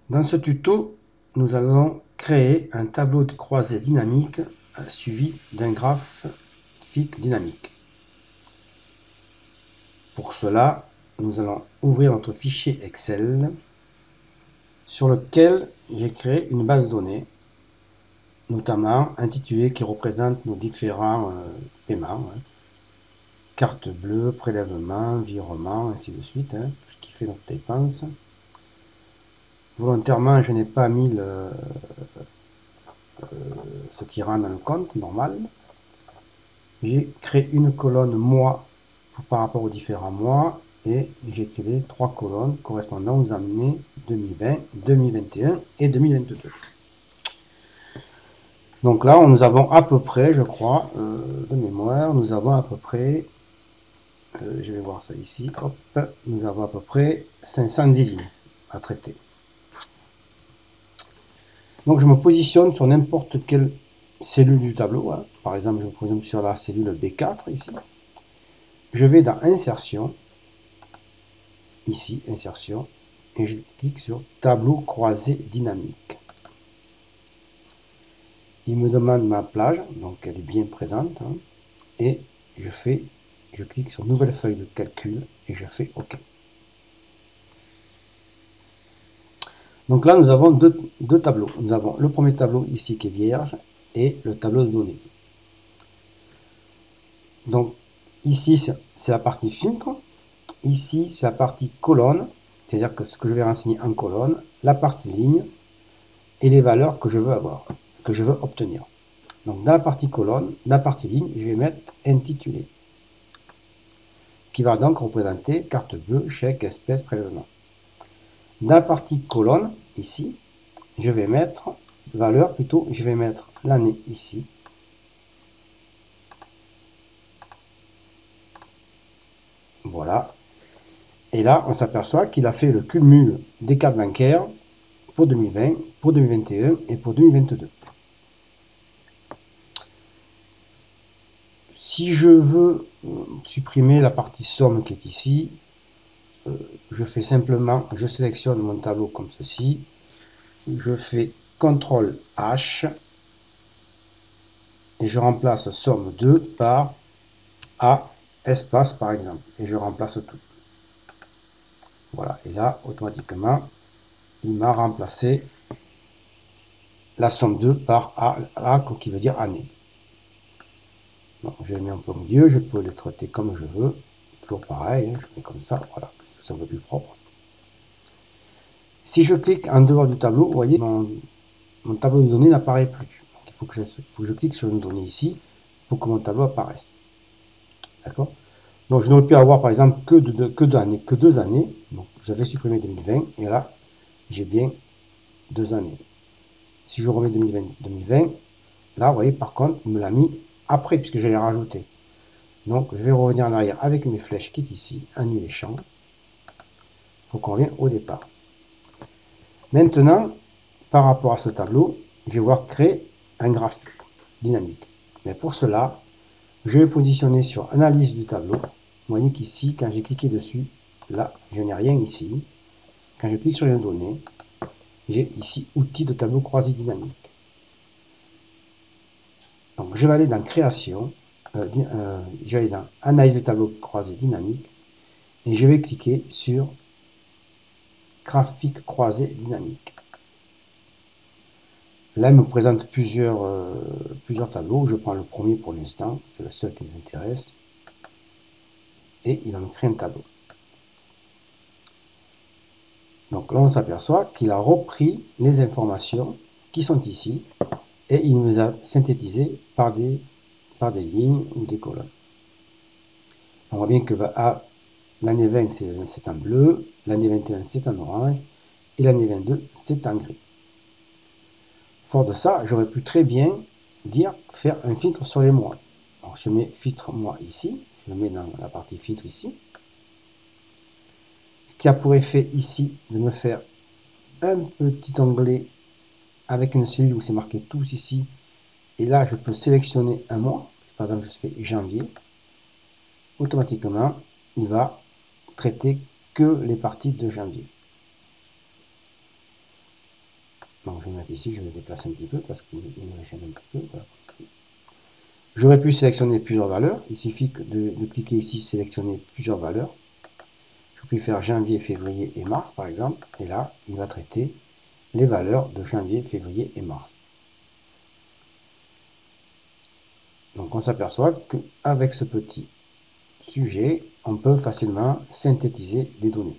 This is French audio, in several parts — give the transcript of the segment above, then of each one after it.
Dans ce tuto, nous allons créer un tableau de croisée dynamique suivi d'un graphique dynamique. Pour cela, nous allons ouvrir notre fichier Excel sur lequel j'ai créé une base de données, notamment intitulée qui représente nos différents paiements. Carte bleue, prélèvement, virement, ainsi de suite, tout ce qui fait notre dépense. Volontairement, je n'ai pas mis ce qui rentre dans le compte normal. J'ai créé une colonne mois par rapport aux différents mois et j'ai créé 3 colonnes correspondant aux années 2020, 2021 et 2022. Donc là, nous avons à peu près, je crois, de mémoire, nous avons à peu près, je vais voir ça ici, hop, nous avons à peu près 510 lignes à traiter. Donc je me positionne sur n'importe quelle cellule du tableau, par exemple je me positionne sur la cellule B4 ici. Je vais dans Insertion, ici, Insertion, et je clique sur Tableau croisé dynamique. Il me demande ma plage, donc elle est bien présente, et je clique sur Nouvelle feuille de calcul et je fais OK. Donc là, nous avons deux tableaux. Nous avons le premier tableau ici qui est vierge et le tableau de données. Donc ici, c'est la partie filtre. Ici, c'est la partie colonne, c'est-à-dire que ce que je vais renseigner en colonne, la partie ligne et les valeurs que je veux avoir, que je veux obtenir. Donc dans la partie colonne, dans la partie ligne, je vais mettre intitulé, qui va donc représenter carte bleue, chèque, espèce, prélèvement. Dans la partie colonne, ici, je vais mettre valeur, plutôt, je vais mettre l'année ici. Voilà. Et là, on s'aperçoit qu'il a fait le cumul des cartes bancaires pour 2020, pour 2021 et pour 2022. Si je veux supprimer la partie somme qui est ici, je fais simplement, je sélectionne mon tableau comme ceci, je fais CTRL H et je remplace somme 2 par A espace par exemple et je remplace tout. Voilà, et là automatiquement il m'a remplacé la somme 2 par A qui veut dire année. Donc, je le mets un peu au milieu, je peux le traiter comme je veux, toujours pareil, je mets comme ça, voilà, c'est un peu plus propre. Si je clique en dehors du tableau, vous voyez, mon tableau de données n'apparaît plus. Donc, il faut que je clique sur une donnée ici pour que mon tableau apparaisse. D'accord? Donc je n'aurais pu avoir par exemple que deux années. Donc j'avais supprimé 2020 et là j'ai bien 2 années. Si je remets 2020, là vous voyez par contre il me l'a mis après puisque je l'ai rajouté. Donc je vais revenir en arrière avec mes flèches qui est ici, annuler champ, pour qu'on revienne au départ. Maintenant, par rapport à ce tableau, je vais voir créer un graphique dynamique. Mais pour cela, je vais positionner sur analyse du tableau. Vous voyez qu'ici, quand j'ai cliqué dessus, là, je n'ai rien ici. Quand je clique sur les données, j'ai ici outils de tableau croisé dynamique. Donc je vais aller dans création, je vais aller dans analyse de tableau croisé dynamique et je vais cliquer sur graphique croisé dynamique. Là, il me présente plusieurs tableaux. Je prends le premier pour l'instant, c'est le seul qui m'intéresse. Et il va me créer un tableau. Donc là, on s'aperçoit qu'il a repris les informations qui sont ici et il nous a synthétisé par des lignes ou des colonnes. On voit bien que l'année 20 c'est en bleu, l'année 21 c'est en orange et l'année 22 c'est en gris. Fort de ça, j'aurais pu très bien faire un filtre sur les mois. Alors je mets filtre mois ici, je le mets dans la partie filtre ici. Ce qui a pour effet ici de me faire un petit onglet avec une cellule où c'est marqué tous ici. Et là, je peux sélectionner un mois. Par exemple, je fais janvier. Automatiquement, il va traiter que les parties de janvier. Donc ici, je me déplace un petit peu parce qu'il me gêne un petit peu. Voilà. J'aurais pu sélectionner plusieurs valeurs. Il suffit de cliquer ici, sélectionner plusieurs valeurs. Je peux faire janvier, février et mars, par exemple. Et là, il va traiter les valeurs de janvier, février et mars. Donc on s'aperçoit qu'avec ce petit sujet, on peut facilement synthétiser des données.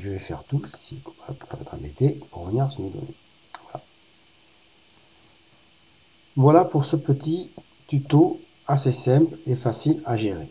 Je vais faire tout ici pour ne pas être embêté, pour revenir sur mes données. Voilà. Voilà pour ce petit tuto assez simple et facile à gérer.